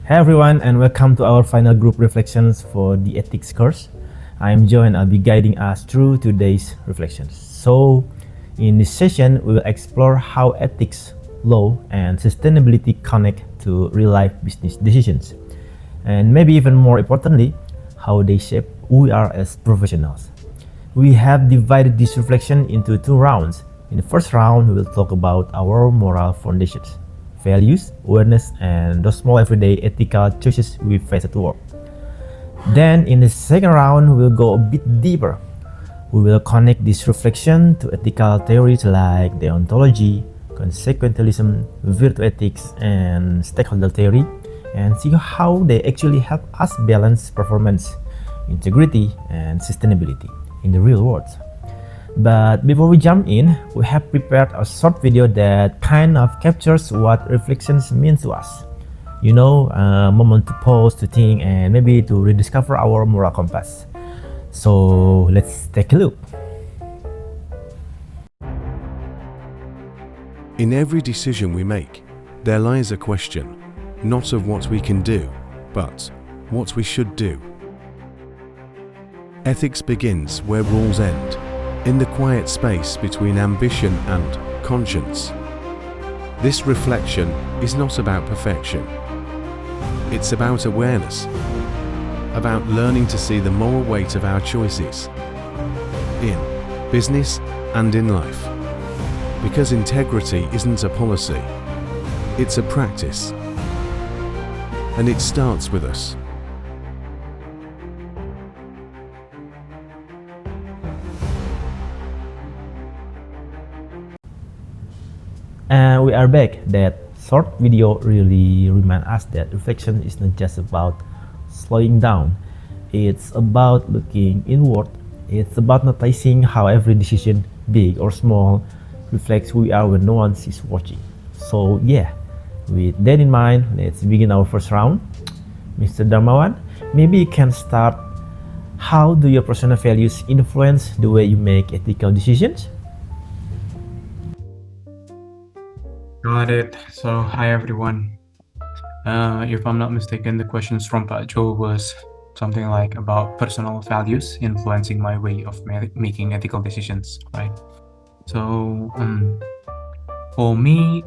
Hey everyone, and welcome to our final group reflections for the ethics course. I'm Joe and I'll be guiding us through today's reflections. So, in this session, we will explore how ethics, law, and sustainability connect to real-life business decisions. And maybe even more importantly, how they shape who we are as professionals. We have divided this reflection into two rounds. In the first round, we will talk about our moral foundations, values, awareness, and those small everyday ethical choices we face at work. Then, in the second round, we'll go a bit deeper. We will connect this reflection to ethical theories like deontology, consequentialism, virtue ethics, and stakeholder theory, and see how they actually help us balance performance, integrity, and sustainability in the real world. But before we jump in, we have prepared a short video that kind of captures what reflections mean to us. You know, a moment to pause, to think, and maybe to rediscover our moral compass. So let's take a look. In every decision we make, there lies a question, not of what we can do, but what we should do. Ethics begins where rules end, in the quiet space between ambition and conscience. This reflection is not about perfection. It's about awareness, about learning to see the moral weight of our choices, in business and in life. Because integrity isn't a policy, it's a practice. And it starts with us. And we are back. That short video really reminds us that reflection is not just about slowing down. It's about looking inward. It's about noticing how every decision, big or small, reflects who we are when no one is watching. So yeah, with that in mind, let's begin our first round. Mr. Darmawan, maybe you can start. How do your personal values influence the way you make ethical decisions? Got it. So, hi everyone. If I'm not mistaken, the questions from Pak Joe was something like about personal values influencing my way of making ethical decisions, right? So, for me,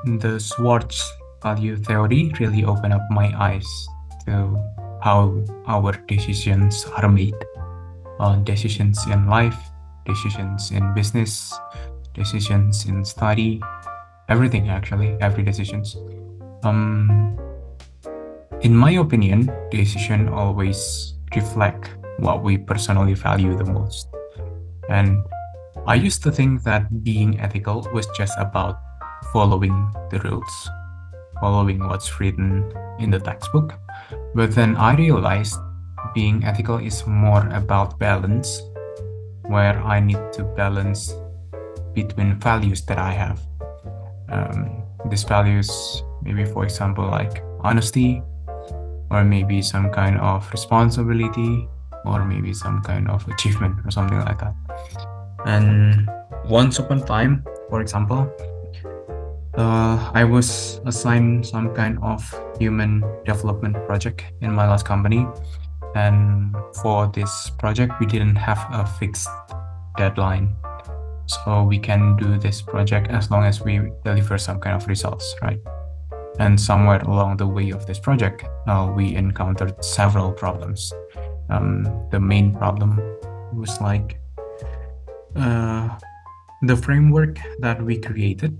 the Schwartz value theory really opened up my eyes to how our decisions are made. Decisions in life, decisions in business, decisions in study, everything actually, every decisions. In my opinion, decision always reflect what we personally value the most. And I used to think that being ethical was just about following the rules, following what's written in the textbook. But then I realized being ethical is more about balance, where I need to balance between values that I have. These values, maybe for example, like honesty, or maybe some kind of responsibility, or maybe some kind of achievement or something like that. And once upon a time, for example, I was assigned some kind of human development project in my last company. And for this project, we didn't have a fixed deadline. So we can do this project as long as we deliver some kind of results, right? And somewhere along the way of this project, we encountered several problems. The main problem was like the framework that we created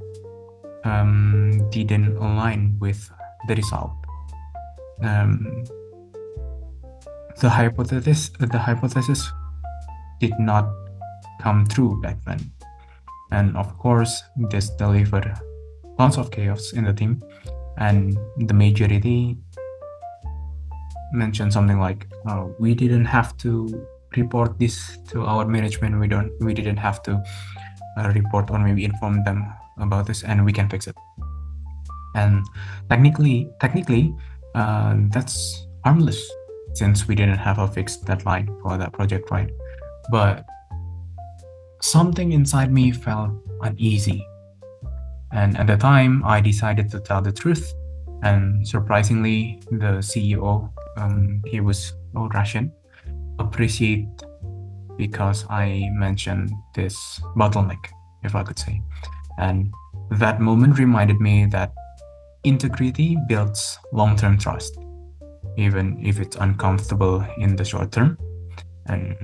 didn't align with the result. The hypothesis did not come true back then. And of course, this delivered lots of chaos in the team. And the majority mentioned something like, we didn't have to report this to our management. We didn't have to report or maybe inform them about this, and we can fix it. And technically, that's harmless since we didn't have a fixed deadline for that project, right? But something inside me felt uneasy. And at the time, I decided to tell the truth And surprisingly, the CEO, he was Russian, appreciate because I mentioned this bottleneck, if I could say. And that moment reminded me that integrity builds long-term trust, even if it's uncomfortable in the short term. And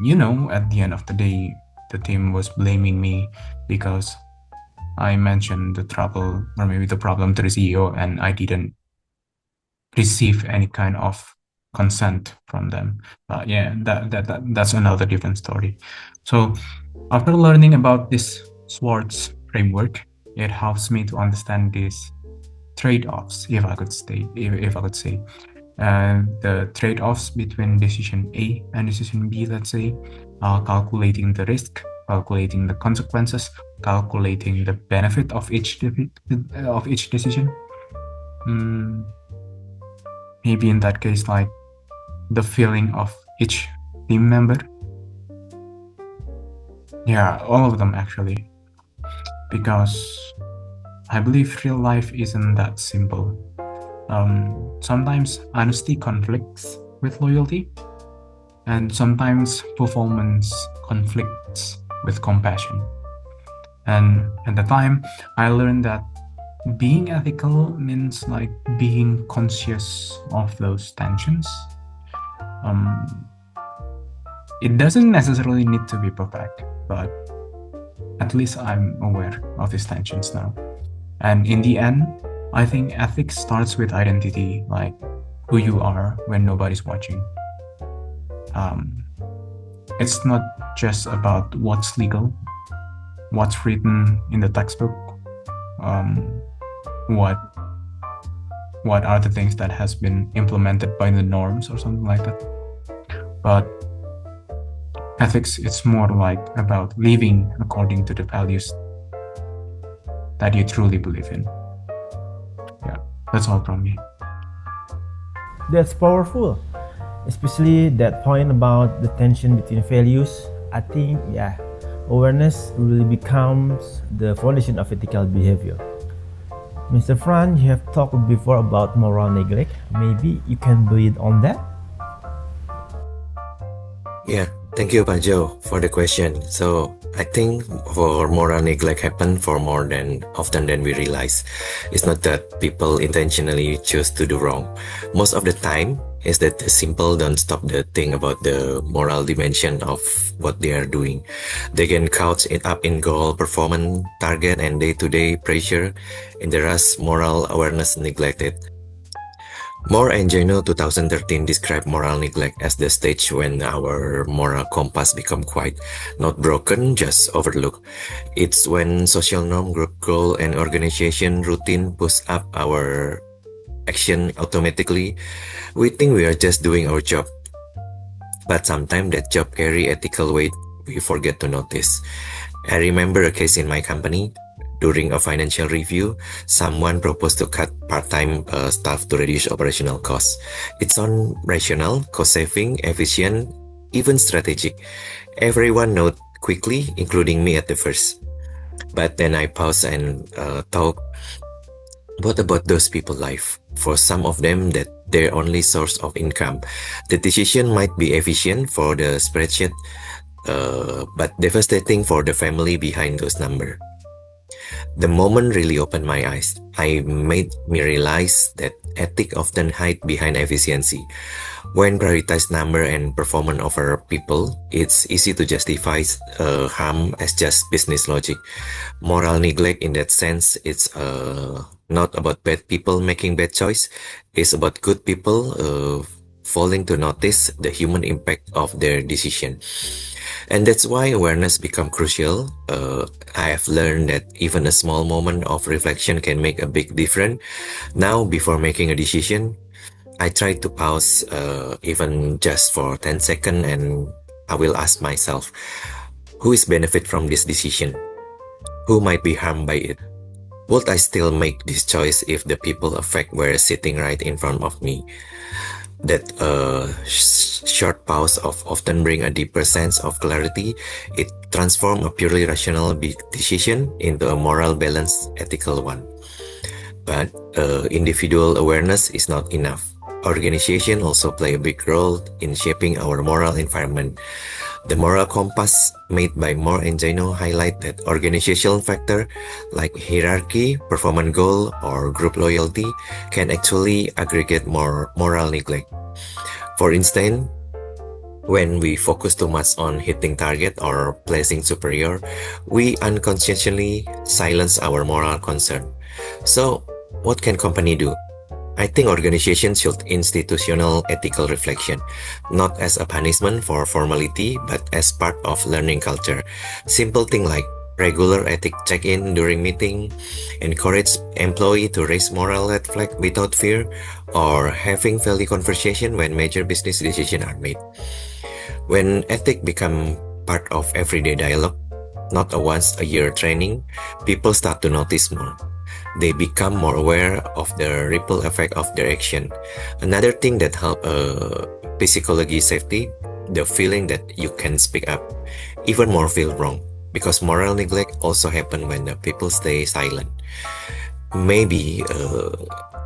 you know, at the end of the day, the team was blaming me because I mentioned the trouble or maybe the problem to the CEO, and I didn't receive any kind of consent from them. But yeah, that's another different story. So after learning about this SWORDS framework, it helps me to understand these trade-offs, if I could say, the trade-offs between decision A and decision B, let's say, calculating the risk, calculating the consequences, calculating the benefit of each decision. Maybe in that case, like the feeling of each team member. Yeah, all of them actually, because I believe real life isn't that simple. Sometimes honesty conflicts with loyalty, and sometimes performance conflicts with compassion. And at the time, I learned that being ethical means like being conscious of those tensions. It doesn't necessarily need to be perfect, but at least I'm aware of these tensions now. And in the end, I think ethics starts with identity, like who you are when nobody's watching. It's not just about what's legal, what's written in the textbook, what are the things that has been implemented by the norms or something like that. But ethics, it's more like about living according to the values that you truly believe in. Yeah, that's all from me. That's powerful, especially that point about the tension between values. I think, awareness really becomes the foundation of ethical behavior. Mr. Fran, you have talked before about moral neglect. Maybe you can build on that? Yeah, thank you, Pak Joe, for the question. So I think for moral neglect happen for more than often than we realize. It's not that people intentionally choose to do wrong. Most of the time, is that the simple don't stop the thing about the moral dimension of what they are doing. They can couch it up in goal, performance, target, and day-to-day pressure. In the rush, moral awareness neglected. Moore and Jano 2013 describe moral neglect as the stage when our moral compass become quite not broken, just overlooked. It's when social norm, group goal, and organization routine push up our action automatically. We think we are just doing our job, but sometimes that job carry ethical weight we forget to notice. I remember a case in my company. During a financial review, someone proposed to cut part-time staff to reduce operational costs. It sounds rational, cost-saving, efficient, even strategic. Everyone noted quickly, including me at the first. But then I paused and thought, what about those people's life? For some of them, that their only source of income. The decision might be efficient for the spreadsheet, but devastating for the family behind those numbers. The moment really opened my eyes. It made me realize that ethics often hide behind efficiency. When prioritize number and performance over people, it's easy to justify harm as just business logic. Moral neglect in that sense, it's not about bad people making bad choice. It's about good people failing to notice the human impact of their decision. And that's why awareness becomes crucial. I have learned that even a small moment of reflection can make a big difference. Now, before making a decision, I try to pause even just for 10 seconds, and I will ask myself, who is benefit from this decision? Who might be harmed by it? Would I still make this choice if the people affected were sitting right in front of me? That short pause often bring a deeper sense of clarity. It transforms a purely rational big decision into a moral balanced ethical one. But individual awareness is not enough. Organization also play a big role in shaping our moral environment. The moral compass made by Moore and Jaino highlight that organizational factor like hierarchy, performance goal, or group loyalty can actually aggregate more moral neglect. For instance, when we focus too much on hitting target or pleasing superior, we unconsciously silence our moral concern. So, what can company do? I think organizations should institutional ethical reflection, not as a punishment for formality, but as part of learning culture. Simple thing like regular ethic check-in during meeting, encourage employee to raise moral red flag without fear, or having value conversation when major business decisions are made. When ethic become part of everyday dialogue, not a once-a-year training, people start to notice more. They become more aware of the ripple effect of their action. Another thing that help psychology safety, the feeling that you can speak up, even more feel wrong, because moral neglect also happen when the people stay silent. Maybe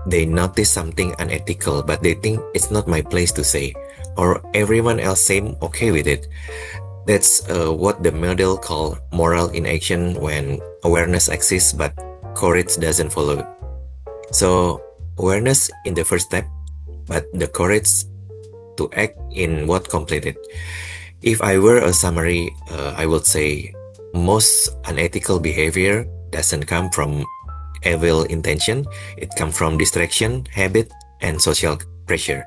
they notice something unethical, but they think it's not my place to say, or everyone else seem okay with it. That's what the model call moral inaction, when awareness exists but courage doesn't follow. So awareness in the first step, but the courage to act in what completed. If I were a summary, I would say most unethical behavior doesn't come from evil intention. It comes from distraction, habit, and social pressure.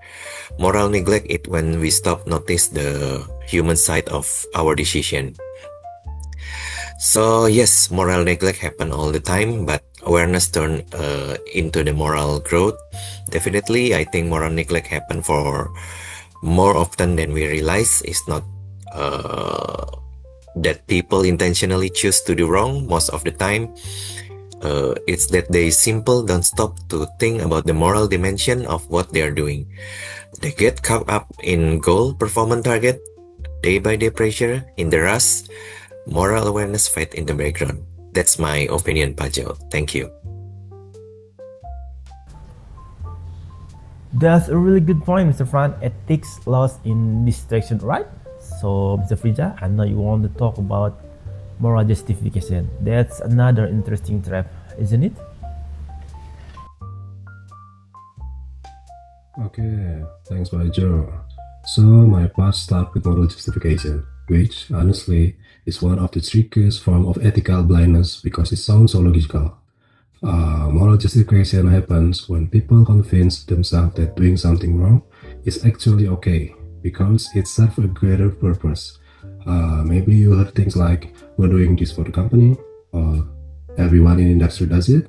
Moral neglect is when we stop notice the human side of our decision. So yes, moral neglect happen all the time, but awareness turn into the moral growth. Definitely, I think moral neglect happen for more often than we realize. It's not that people intentionally choose to do wrong most of the time. It's that they simply don't stop to think about the moral dimension of what they are doing. They get caught up in goal, performance target, day-by-day pressure, in the rush. Moral awareness fade in the background. That's my opinion, Pajo. Thank you. That's a really good point, Mr. Fran. Ethics lost in distraction, right? So, Mr. Friza, I know you want to talk about moral justification. That's another interesting trap, isn't it? Okay, thanks, Joe. So my part starts with moral justification, which honestly is one of the trickiest form of ethical blindness because it sounds so logical. Moral justification happens when people convince themselves that doing something wrong is actually okay because it serves a greater purpose. Maybe you heard things like, we're doing this for the company, or everyone in industry does it,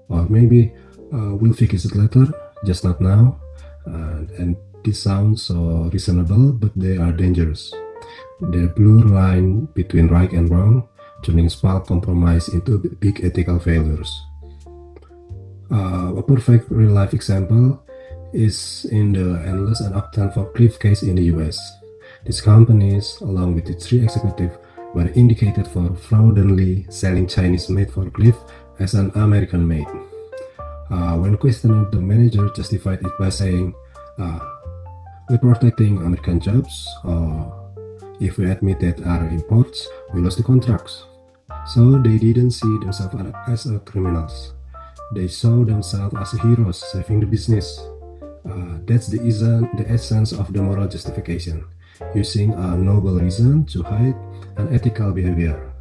or maybe we'll fix it later, just not now. And this sounds so reasonable, but they are dangerous. The blur line between right and wrong, turning small compromise into big ethical failures. A perfect real-life example is in the endless and often forklift case in the US. These companies, along with the 3 executives, were indicated for fraudulently selling Chinese-made forklift as an American-made. When questioned, the manager justified it by saying, we're protecting American jobs, or if we admit that are imports, we lost the contracts. So they didn't see themselves as criminals. They saw themselves as heroes saving the business. That's the essence of the moral justification, using a noble reason to hide unethical behavior.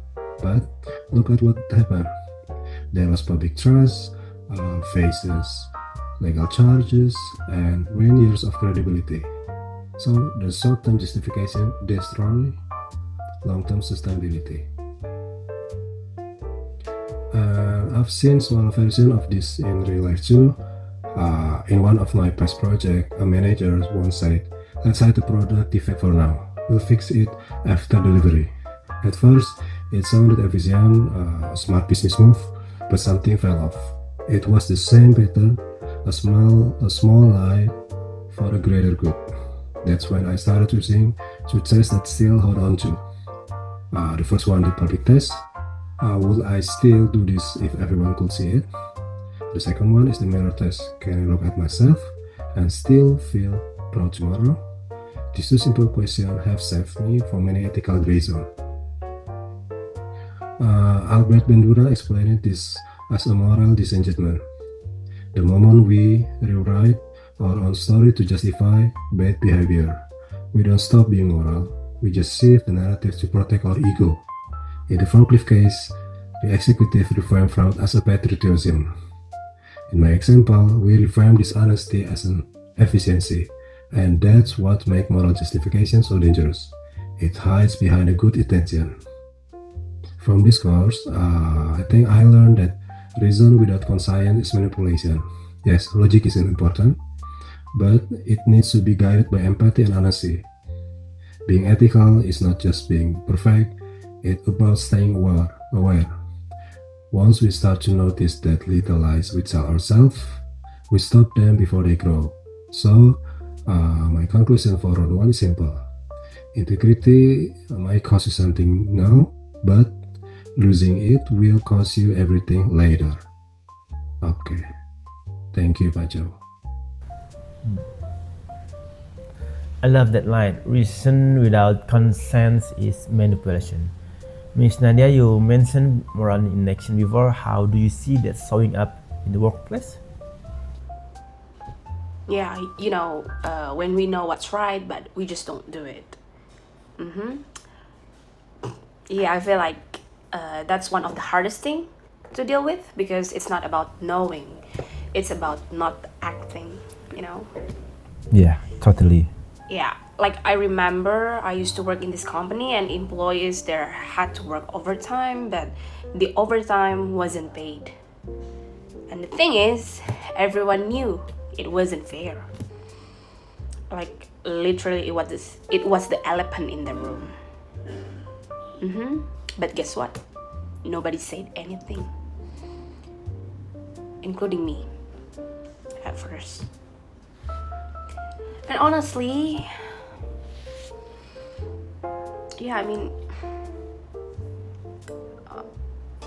But look at what happened. There was public trust, faces legal charges, and many years of credibility. So the short-term justification destroys long-term sustainability. I've seen small version of this in real life too. In one of my past projects, a manager once said, let's hide the product defect for now. We'll fix it after delivery. At first, it sounded efficient, a smart business move, but something fell off. It was the same pattern, a small lie for a greater good. That's when I started using two tests that still hold on to. The first one, the public test. Would I still do this if everyone could see it? The second one is the mirror test. Can I look at myself and still feel proud tomorrow? These two simple questions have saved me from many ethical gray zones. Albert Bandura explained this as a moral disenchantment. The moment we rewrite our own story to justify bad behavior, we don't stop being moral, we just shift the narrative to protect our ego. In the forklift case, the executive reframed fraud as a patriotism. In my example, we reframe dishonesty as an efficiency, and that's what makes moral justification so dangerous. It hides behind a good intention. From this course, I think I learned that reason without conscience is manipulation. Yes, logic is important, but it needs to be guided by empathy and honesty. Being ethical is not just being perfect, it's about staying aware. Once we start to notice that little lies we tell ourselves, we stop them before they grow. So, my conclusion for round 1 is simple. Integrity might cost you something now, but losing it will cost you everything later. Okay. Thank you, Pak Jo. I love that line. Reason without consent is manipulation. Miss Nadhia, you mentioned moral in action before. How do you see that showing up in the workplace? Yeah, when we know what's right, but we just don't do it. Yeah, I feel like that's one of the hardest thing to deal with, because it's not about knowing, it's about not acting, Yeah, totally. Yeah, like I remember I used to work in this company and employees there had to work overtime, but the overtime wasn't paid. And the thing is, everyone knew it wasn't fair. Like literally it was the elephant in the room. But guess what? Nobody said anything, including me at first. And honestly,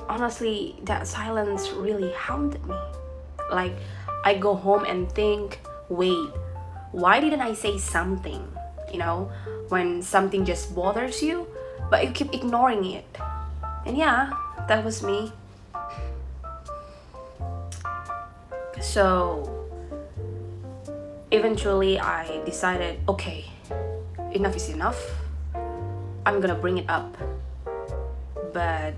honestly, that silence really haunted me. Like, I go home and think, wait, why didn't I say something? When something just bothers you, but you keep ignoring it. And yeah, that was me. So eventually I decided, okay, enough is enough. I'm gonna bring it up. But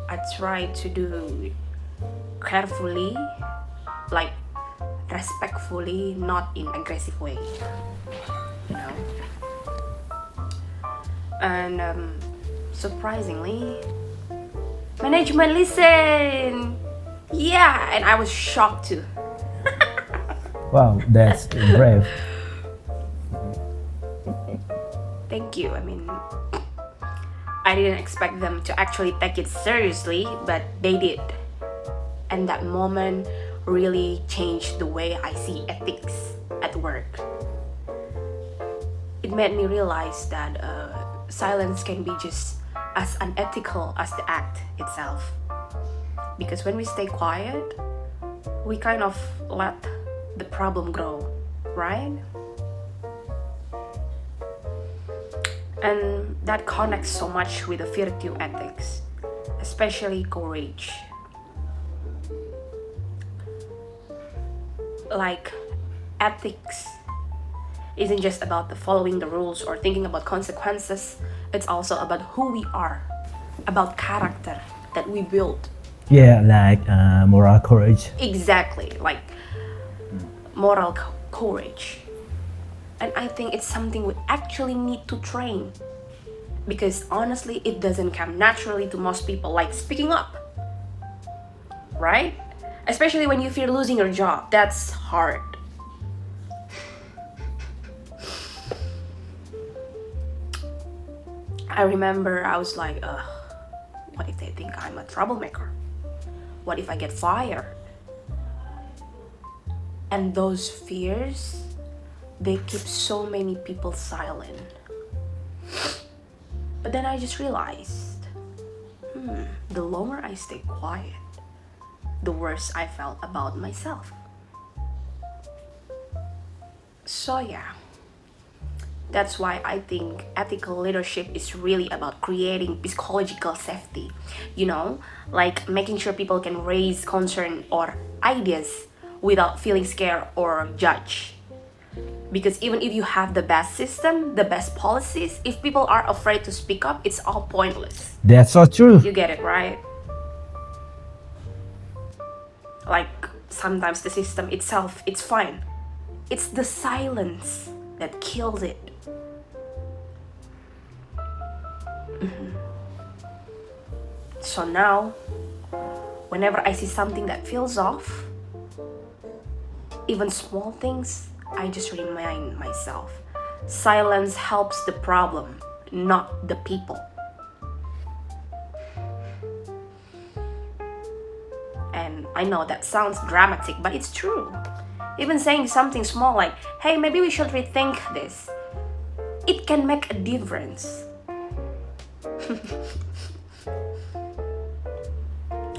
I tried to do it carefully, like respectfully, not in aggressive way. And surprisingly, management listened. Yeah, and I was shocked too. Wow, that's brave. Thank you. I didn't expect them to actually take it seriously, but they did. And that moment really changed the way I see ethics at work. It made me realize that silence can be just as unethical as the act itself. Because when we stay quiet, we kind of let the problem grow, right? And that connects so much with the virtue ethics, especially courage. Like, ethics isn't just about the following the rules or thinking about consequences. It's also about who we are, about character that we build. Yeah, like moral courage. Exactly, like moral courage. And I think it's something we actually need to train, because honestly it doesn't come naturally to most people, like speaking up, right? Especially when you fear losing your job. That's hard. I remember I was like, what if they think I'm a troublemaker? What if I get fired? And those fears, they keep so many people silent. But then I just realized, the longer I stay quiet, the worse I felt about myself. So yeah, that's why I think ethical leadership is really about creating psychological safety. Like making sure people can raise concern or ideas without feeling scared or judged. Because even if you have the best system, the best policies, if people are afraid to speak up, it's all pointless. That's so true. You get it, right? Like sometimes the system itself, it's fine. It's the silence that kills it. So now, whenever I see something that feels off, even small things, I just remind myself, silence helps the problem, not the people. And I know that sounds dramatic, but it's true. Even saying something small like, hey, maybe we should rethink this, it can make a difference.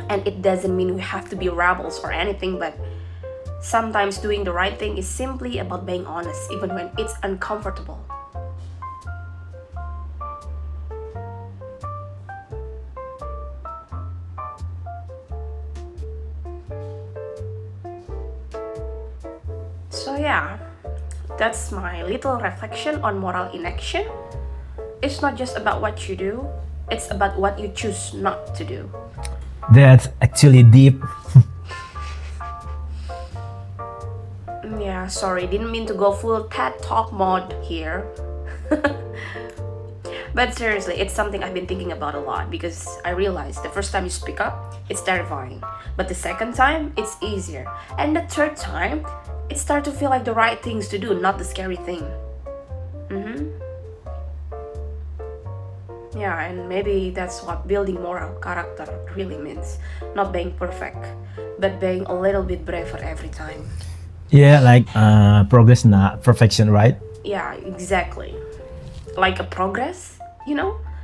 And it doesn't mean we have to be rebels or anything, but sometimes doing the right thing is simply about being honest, even when it's uncomfortable. So yeah, that's my little reflection on moral in action. It's not just about what you do, it's about what you choose not to do. That's actually deep. Yeah, sorry, didn't mean to go full TED Talk mode here. But seriously, it's something I've been thinking about a lot, because I realized the first time you speak up, it's terrifying. But the second time, it's easier. And the third time, it starts to feel like the right things to do, not the scary thing. Yeah, and maybe that's what building moral character really means. Not being perfect, but being a little bit braver every time. Yeah, like progress, not perfection, right? Yeah, exactly. Like a progress,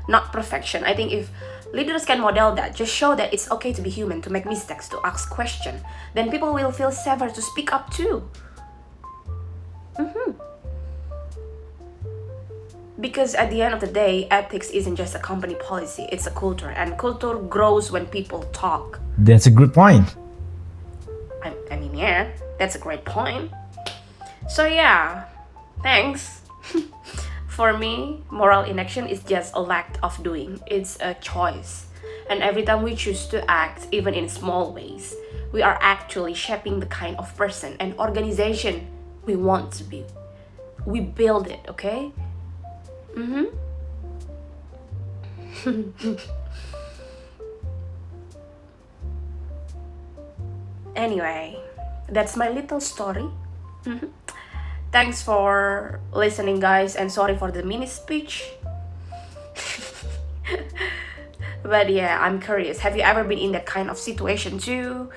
not perfection. I think if leaders can model that, just show that it's okay to be human, to make mistakes, to ask questions, then people will feel safer to speak up too. Because at the end of the day, ethics isn't just a company policy, it's a culture, and culture grows when people talk. That's a good point. I mean, yeah, that's a great point. So yeah, thanks. For me, moral inaction is just a lack of doing. It's a choice. And every time we choose to act, even in small ways, we are actually shaping the kind of person and organization we want to be. We build it, okay? Anyway, that's my little story. Thanks for listening, guys, and sorry for the mini speech. But yeah, I'm curious, have you ever been in that kind of situation too?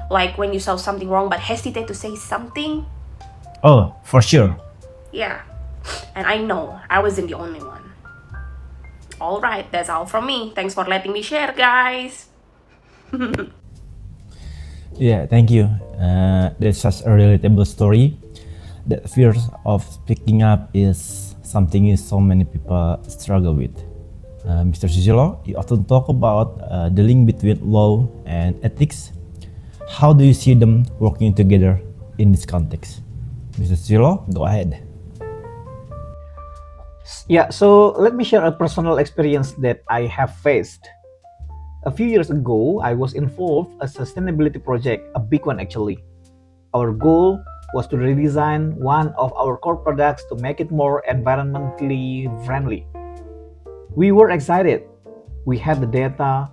Like when you saw something wrong but hesitate to say something? Oh, for sure. Yeah, and I know I wasn't the only one. Alright, that's all from me. Thanks for letting me share, guys. Yeah, thank you. That's such a relatable story. That fear of speaking up is something so many people struggle with. Mr. Susilo, you often talk about the link between law and ethics. How do you see them working together in this context? Mr. Susilo, go ahead. Yeah, so let me share a personal experience that I have faced. A few years ago, I was involved in a sustainability project, a big one actually. Our goal was to redesign one of our core products to make it more environmentally friendly. We were excited. We had the data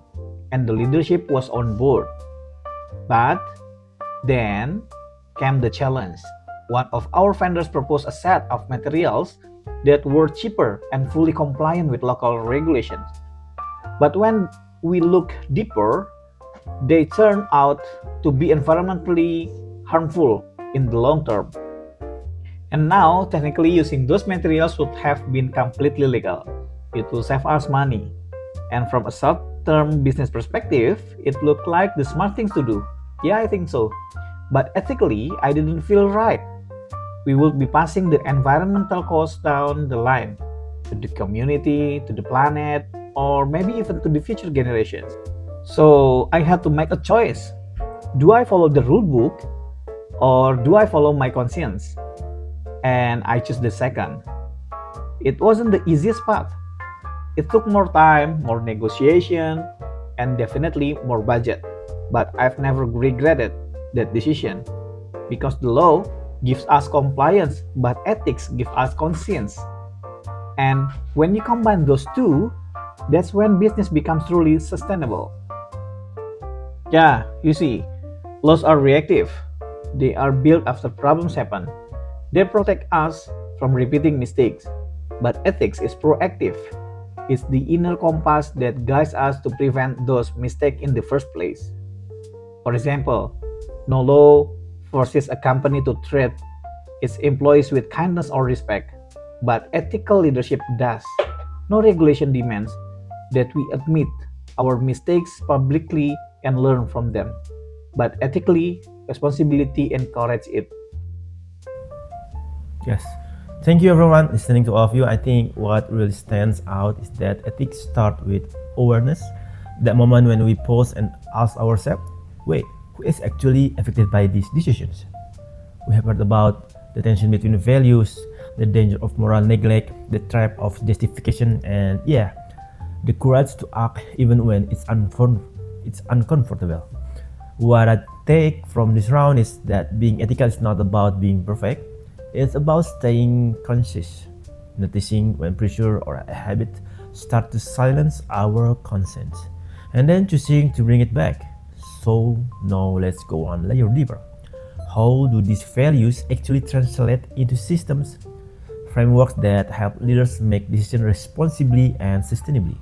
and the leadership was on board. But then came the challenge. One of our vendors proposed a set of materials that were cheaper and fully compliant with local regulations. But when we look deeper, they turned out to be environmentally harmful in the long term. And now, technically, using those materials would have been completely legal. It will save us money. And from a short-term business perspective, it looked like the smart thing to do. Yeah, I think so. But ethically, I didn't feel right. We would be passing the environmental cost down the line to the community, to the planet, or maybe even to the future generations. So I had to make a choice. Do I follow the rule book or do I follow my conscience? And I chose the second. It wasn't the easiest path. It took more time, more negotiation, and definitely more budget. But I've never regretted that decision because the law gives us compliance, but ethics give us conscience. And when you combine those two, that's when business becomes truly sustainable. Yeah, you see, laws are reactive. They are built after problems happen. They protect us from repeating mistakes. But ethics is proactive. It's the inner compass that guides us to prevent those mistakes in the first place. For example, no law forces a company to treat its employees with kindness or respect, but ethical leadership does. No regulation demands that we admit our mistakes publicly and learn from them, but ethically, responsibility encourages it. Yes. Thank you everyone listening to all of you. I think what really stands out is that ethics start with awareness. That moment when we pause and ask ourselves, wait, who is actually affected by these decisions? We have heard about the tension between values, the danger of moral neglect, the trap of justification, and yeah, the courage to act even when it's uncomfortable. What I take from this round is that being ethical is not about being perfect. It's about staying conscious, noticing when pressure or a habit start to silence our conscience, and then choosing to bring it back. So now let's go on layer deeper. How do these values actually translate into systems, frameworks that help leaders make decisions responsibly and sustainably?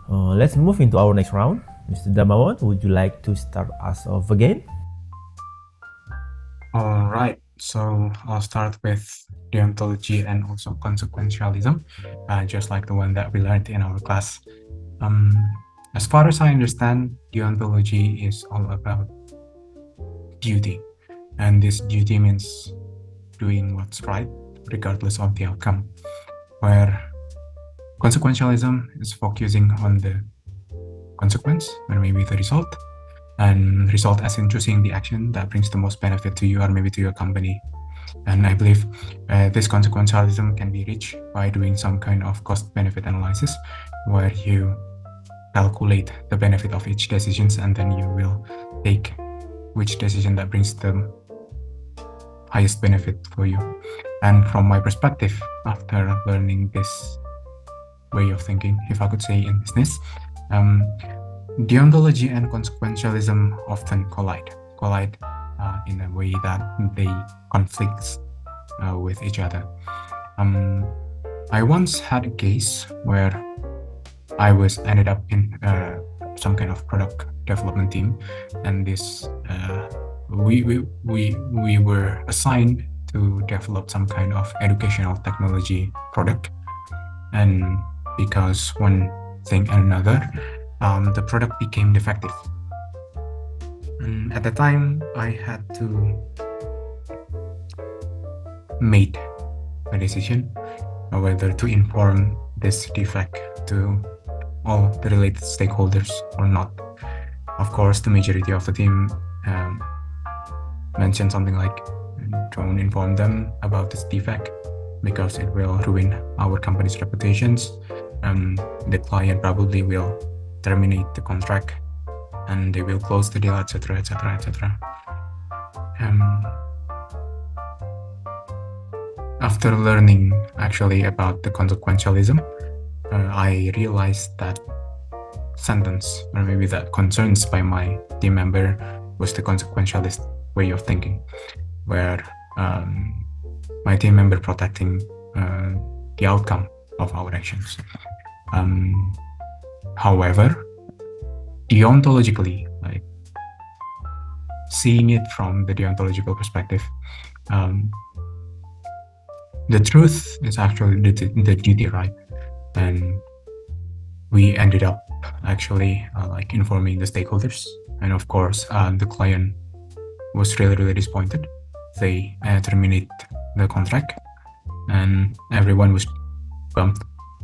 Let's move into our next round. Mr. Darmawan, would you like to start us off again? All right, so I'll start with deontology and also consequentialism, just like the one that we learned in our class. As far as I understand, deontology is all about duty, and this duty means doing what's right regardless of the outcome, where consequentialism is focusing on the consequence or maybe the result, and result as in choosing the action that brings the most benefit to you or maybe to your company. And I believe this consequentialism can be reached by doing some kind of cost-benefit analysis where you calculate the benefit of each decision and then you will take which decision that brings the highest benefit for you. And from my perspective, after learning this way of thinking, if I could say, in business, deontology and consequentialism often collide in a way that they conflict with each other. I once had a case where I ended up in some kind of product development team, and this we were assigned to develop some kind of educational technology product, and because one thing and another, the product became defective. And at the time, I had to make a decision whether to inform this defect to all the related stakeholders or not. Of course, the majority of the team mentioned something like, don't inform them about this defect because it will ruin our company's reputations. The client probably will terminate the contract and they will close the deal, etc., etc., etc. After learning actually about the consequentialism, I realized that sentence, or maybe that concerns by my team member, was the consequentialist way of thinking, where my team member protecting the outcome of our actions. However, deontologically, like seeing it from the deontological perspective, the truth is actually the duty, right? And we ended up actually like informing the stakeholders And of course, the client was really disappointed. They terminate the contract, and everyone was bummed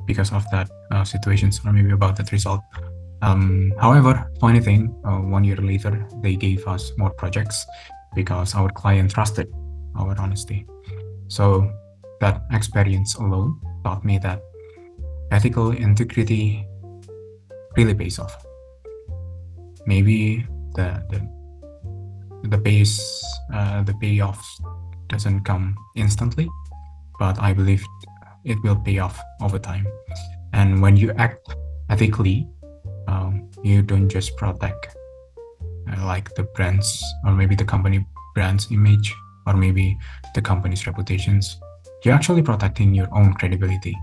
because of that situations, or maybe about that result. However, funny thing, 1 year later, they gave us more projects because our client trusted our honesty. So that experience alone taught me that ethical integrity really pays off. Maybe the payoff doesn't come instantly, but I believe it will pay off over time. And when you act ethically, you don't just protect like the brands, or maybe the company brand's image, or maybe the company's reputations. You're actually protecting your own credibility,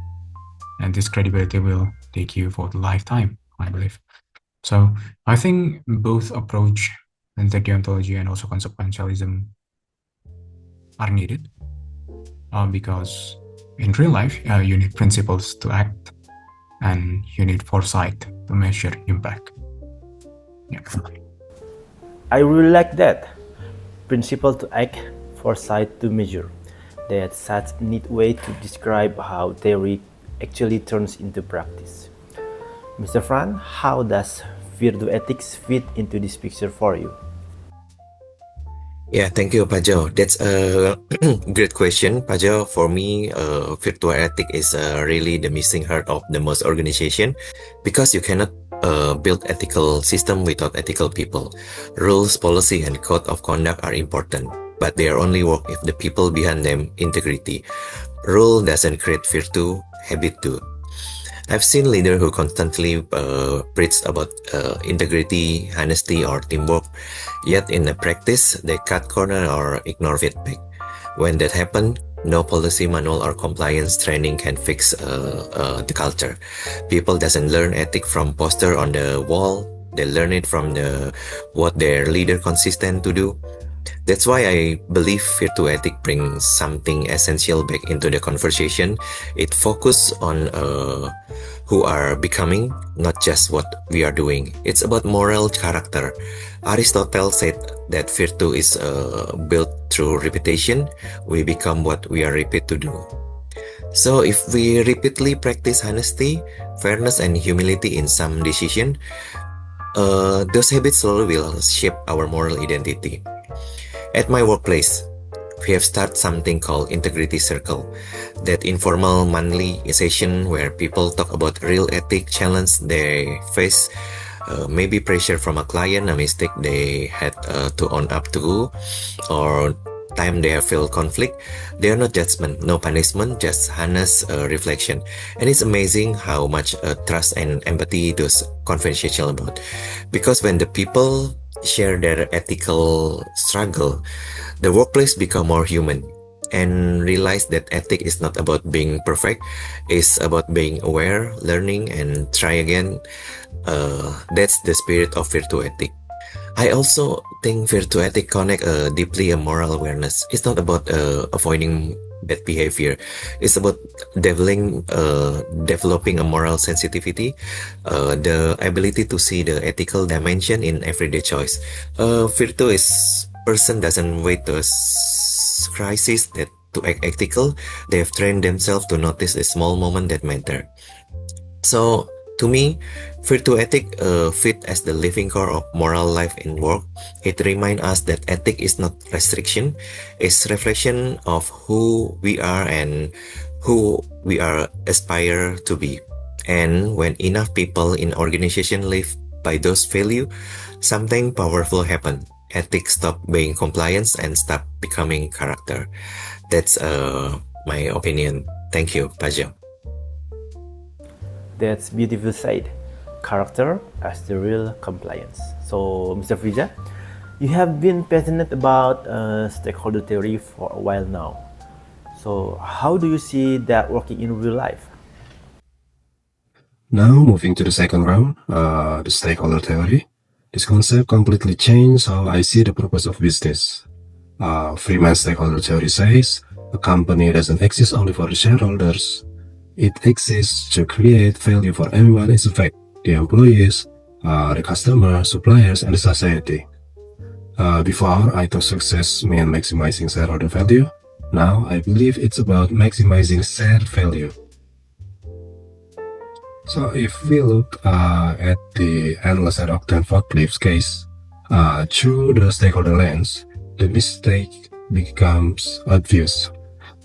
and this credibility will take you for the lifetime, I believe. So I think both approach, the deontology and also consequentialism, are needed because in real life you need principles to act, and you need foresight to measure impact. Yeah. I really like that. Principle to act, foresight to measure. That's such a neat way to describe how theory actually turns into practice. Mr. Fran, how does virtue ethics fit into this picture for you? Yeah, thank you, Pajo. That's a great question, Pajo. For me, virtual ethic is really the missing heart of the most organization, because you cannot build ethical system without ethical people. Rules, policy, and code of conduct are important, but they are only work if the people behind them integrity. Rule doesn't create virtue, habit do. I've seen leaders who constantly preach about integrity, honesty, or teamwork, yet in the practice, they cut corner or ignore feedback. When that happens, no policy manual or compliance training can fix the culture. People doesn't learn ethics from poster on the wall. They learn it from what their leader consistent to do. That's why I believe virtue ethic brings something essential back into the conversation. It focuses on who are becoming, not just what we are doing. It's about moral character. Aristotle said that virtue is built through repetition. We become what we are repeat to do. So if we repeatedly practice honesty, fairness, and humility in some decision, those habits slowly will shape our moral identity. At my workplace, we have started something called Integrity Circle, that informal monthly session where people talk about real ethic challenge they face, maybe pressure from a client, a mistake they had to own up to, or time they have felt conflict. They are not judgment, no punishment, just honest reflection. And it's amazing how much trust and empathy those conversations about. Because when the people share their ethical struggle, the workplace become more human and realize that ethic is not about being perfect, it's about being aware, learning, and try again. That's the spirit of virtue ethic. I also think virtue ethic connect deeply a moral awareness. It's not about avoiding bad behavior. It's about developing a moral sensitivity, the ability to see the ethical dimension in everyday choice. Virtue is person doesn't wait to a crisis that to act ethical. They have trained themselves to notice a small moment that matter. So to me, virtue ethic fit as the living core of moral life and work. It reminds us that ethic is not restriction, it's reflection of who we are and who we are aspire to be. And when enough people in organization live by those values, something powerful happen. Ethics stop being compliance and start becoming character. That's my opinion. Thank you, Pajo. That's beautiful said. Character as the real compliance. So, Mr. Friza, you have been passionate about stakeholder theory for a while now. So, how do you see that working in real life? Now, moving to the second round, the stakeholder theory. This concept completely changed how I see the purpose of business. Freeman's stakeholder theory says a company doesn't exist only for the shareholders. It exists to create value for everyone, in fact, the employees, the customer, suppliers, and the society. Before, I thought success meant maximizing shareholder value. Now, I believe it's about maximizing shared value. So, if we look at the endless and octane forklifts case through the stakeholder lens, the mistake becomes obvious.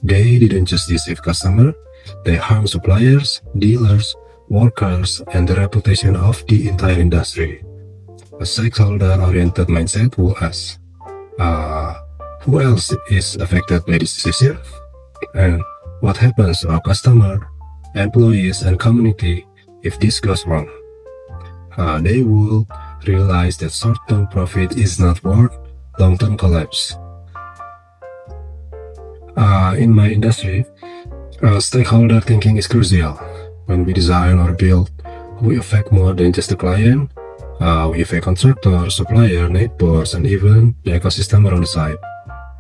They didn't just deceive customer, they harm suppliers, dealers, workers, and the reputation of the entire industry. A stakeholder-oriented mindset will ask, who else is affected by this decision? And what happens to our customer, employees, and community if this goes wrong? They will realize that short-term profit is not worth long-term collapse. In my industry, stakeholder thinking is crucial. When we design or build, we affect more than just the client. We affect contractor, supplier, neighbors, and even the ecosystem around the site.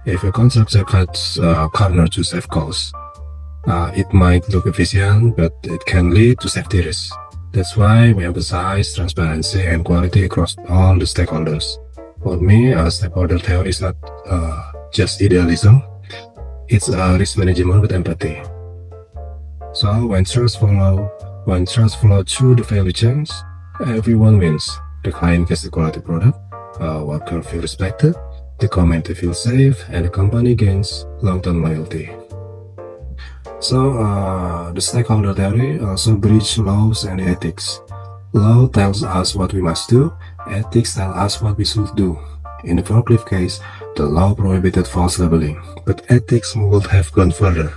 If a contractor cuts corner to save costs, it might look efficient, but it can lead to safety risks. That's why we emphasize transparency and quality across all the stakeholders. For me, stakeholder theory is not just idealism, it's a risk management with empathy. So when trust flows through the value chains, everyone wins. The client gets the quality product, worker feel respected, the community feels safe, and the company gains long-term loyalty. So the stakeholder theory also bridges laws and ethics. Law tells us what we must do, ethics tell us what we should do. In the forklift case, the law prohibited false labeling, but ethics would have gone further,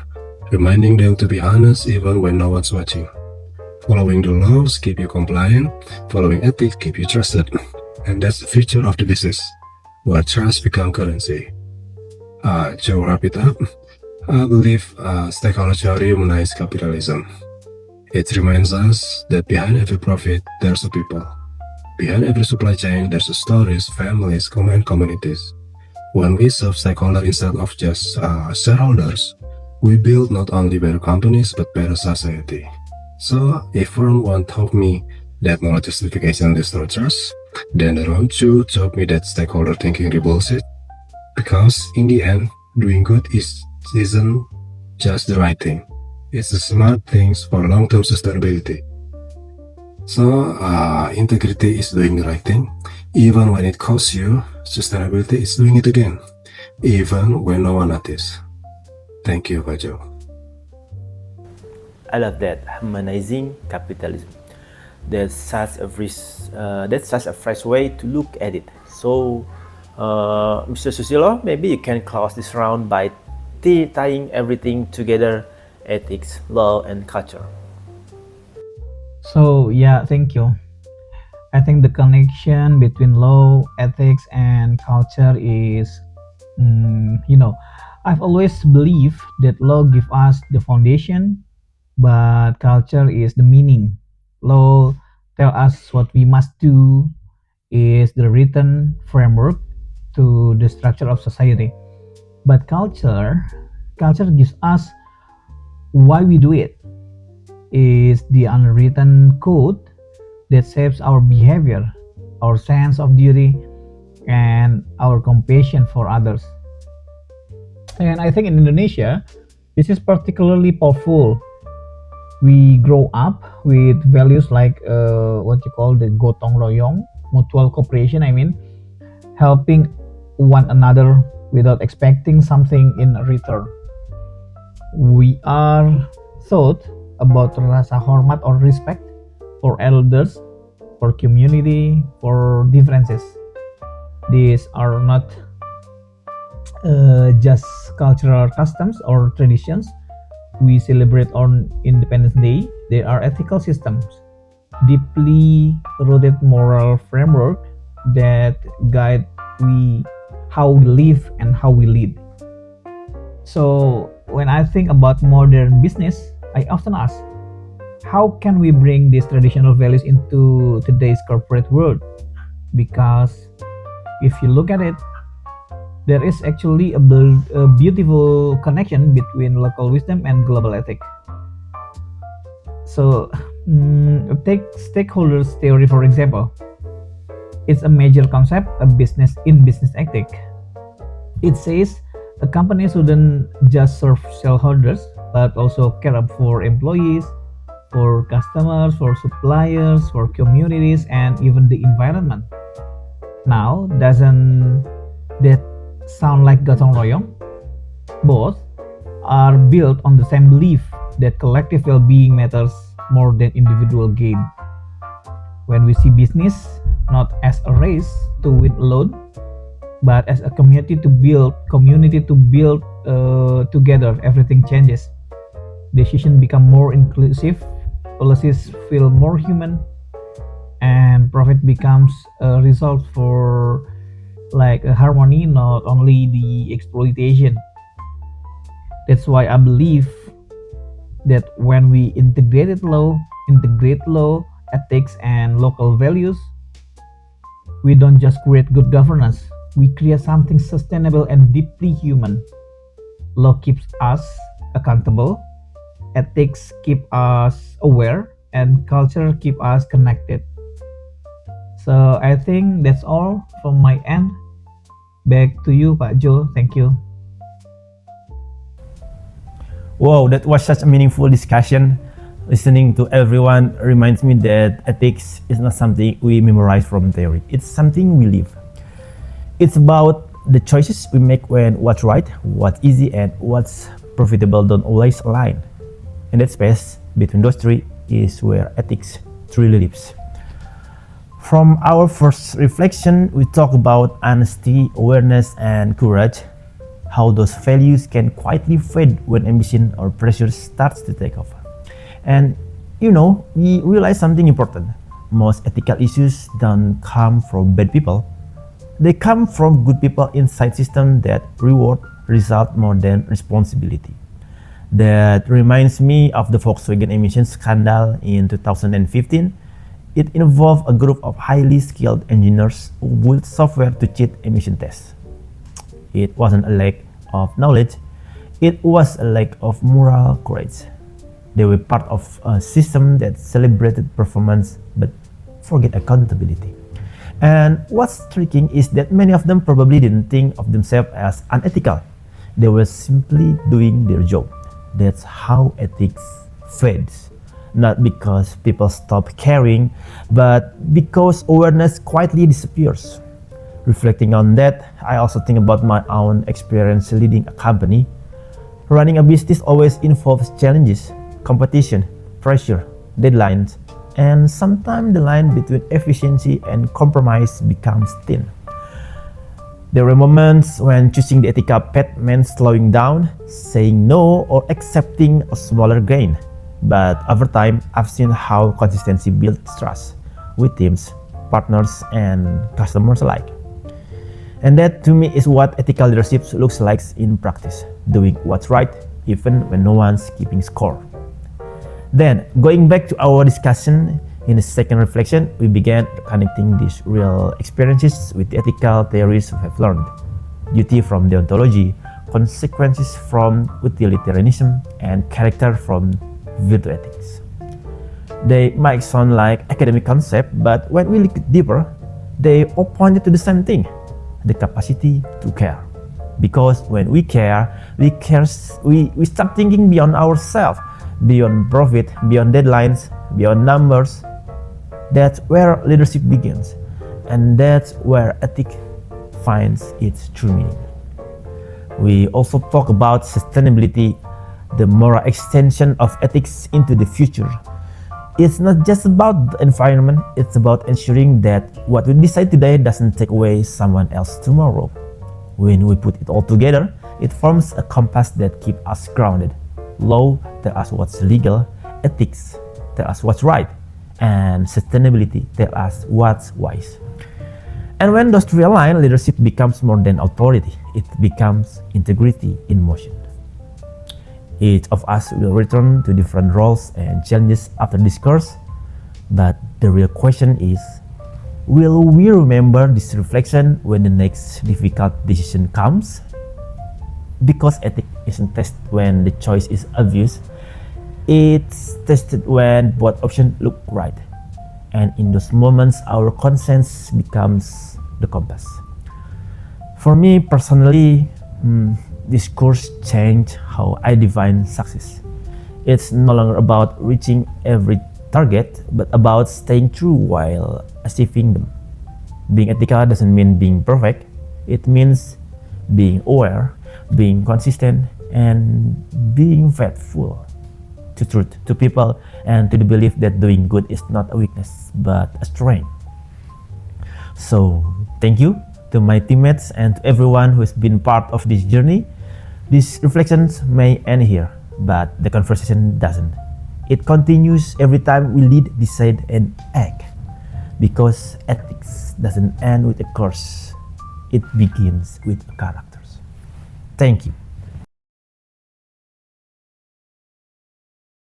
reminding them to be honest even when no one's watching. Following the laws keep you compliant, following ethics keep you trusted. And that's the future of the business, where trust becomes currency. To wrap it up, I believe stakeholder theory humanizes capitalism. It reminds us that behind every profit, there's a people. Behind every supply chain, there's stories, families, and communities. When we serve stakeholders instead of just shareholders, we build not only better companies, but better society. So, if Fran 1 taught me that more justification destroys trust, then the round 2 taught me that stakeholder thinking rebuilds it. Because in the end, doing good isn't just the right thing. It's the smart things for long-term sustainability. So, integrity is doing the right thing. Even when it costs you, sustainability is doing it again. Even when no one notices. Thank you, Pak Jo. I love that, humanizing capitalism. That's such a fresh way to look at it. So, Mr. Susilo, maybe you can close this round by tying everything together: ethics, law, and culture. So yeah, thank you. I think the connection between law, ethics, and culture is, I've always believed that law gives us the foundation, but culture is the meaning. Law tell us what we must do, is the written framework to the structure of society. But culture gives us why we do it, is the unwritten code that shapes our behavior, our sense of duty, and our compassion for others. And I think in Indonesia, this is particularly powerful. We grow up with values like what you call the gotong royong, mutual cooperation, helping one another without expecting something in return. We are taught about rasa hormat or respect for elders, for community, for differences. These are not just cultural customs or traditions we celebrate on Independence Day. They are ethical systems, deeply rooted moral framework that guide how we live and how we lead. So when I think about modern business, I often ask, how can we bring these traditional values into today's corporate world? Because if you look at it, there is actually a beautiful connection between local wisdom and global ethic. So take stakeholders theory, for example. It's a major concept, a business in business ethic. It says a company shouldn't just serve shareholders, but also care for employees, for customers, for suppliers, for communities, and even the environment. Now, doesn't that sound like gotong royong? Both are built on the same belief that collective well-being matters more than individual gain. When we see business not as a race to win alone, but as a community to build together, everything changes. Decisions become more inclusive, policies feel more human, and profit becomes a result for like a harmony, not only the exploitation. That's why I believe that when we integrate law, ethics, and local values, we don't just create good governance, we create something sustainable and deeply human. Law keeps us accountable, ethics keep us aware, and culture keep us connected. So I think that's all from my end. Back to you, Pak Jo. Thank you. Wow, that was such a meaningful discussion. Listening to everyone reminds me that ethics is not something we memorize from theory. It's something we live. It's about the choices we make when what's right, what's easy, and what's profitable don't always align. And that space between those three is where ethics truly lives. From our first reflection, we talk about honesty, awareness, and courage, how those values can quietly fade when ambition or pressure starts to take over. And we realize something important. Most ethical issues don't come from bad people. They come from good people inside systems that reward result more than responsibility. That reminds me of the Volkswagen emissions scandal in 2015. It involved a group of highly skilled engineers who built software to cheat emission tests. It wasn't a lack of knowledge, it was a lack of moral courage. They were part of a system that celebrated performance but forget accountability. And what's striking is that many of them probably didn't think of themselves as unethical. They were simply doing their job. That's how ethics fades. Not because people stop caring, but because awareness quietly disappears. Reflecting on that, I also think about my own experience leading a company. Running a business always involves challenges, competition, pressure, deadlines, and sometimes the line between efficiency and compromise becomes thin. There were moments when choosing the ethical path meant slowing down, saying no, or accepting a smaller gain. But over time, I've seen how consistency builds trust with teams, partners, and customers alike. And that to me is what ethical leadership looks like in practice, doing what's right even when no one's keeping score. Then, going back to our discussion, in the second reflection, we began connecting these real experiences with the ethical theories we have learned. Duty from deontology, consequences from utilitarianism, and character from virtue ethics. They might sound like academic concepts, but when we look deeper, they all pointed to the same thing, the capacity to care. Because when we care, we start thinking beyond ourselves, beyond profit, beyond deadlines, beyond numbers. That's where leadership begins, and that's where ethics finds its true meaning. We also talk about sustainability, the moral extension of ethics into the future. It's not just about the environment, it's about ensuring that what we decide today doesn't take away someone else tomorrow. When we put it all together, it forms a compass that keeps us grounded. Law tells us what's legal, ethics tells us what's right, and sustainability tells us what's wise. And when those three align, leadership becomes more than authority, it becomes integrity in motion. Each of us will return to different roles and challenges after this course, but the real question is, will we remember this reflection when the next difficult decision comes? Because ethics isn't tested when the choice is obvious, it's tested when both options look right. and in those moments, our conscience becomes the compass. For me personally, this course changed how I define success. It's no longer about reaching every target, but about staying true while achieving them. Being ethical doesn't mean being perfect. It means being aware, being consistent, and being faithful to truth, to people, and to the belief that doing good is not a weakness, but a strength. So, thank you to my teammates and to everyone who has been part of this journey. These reflections may end here, but the conversation doesn't. It continues every time we lead, decide, and act. Because ethics doesn't end with a course, it begins with characters. Thank you.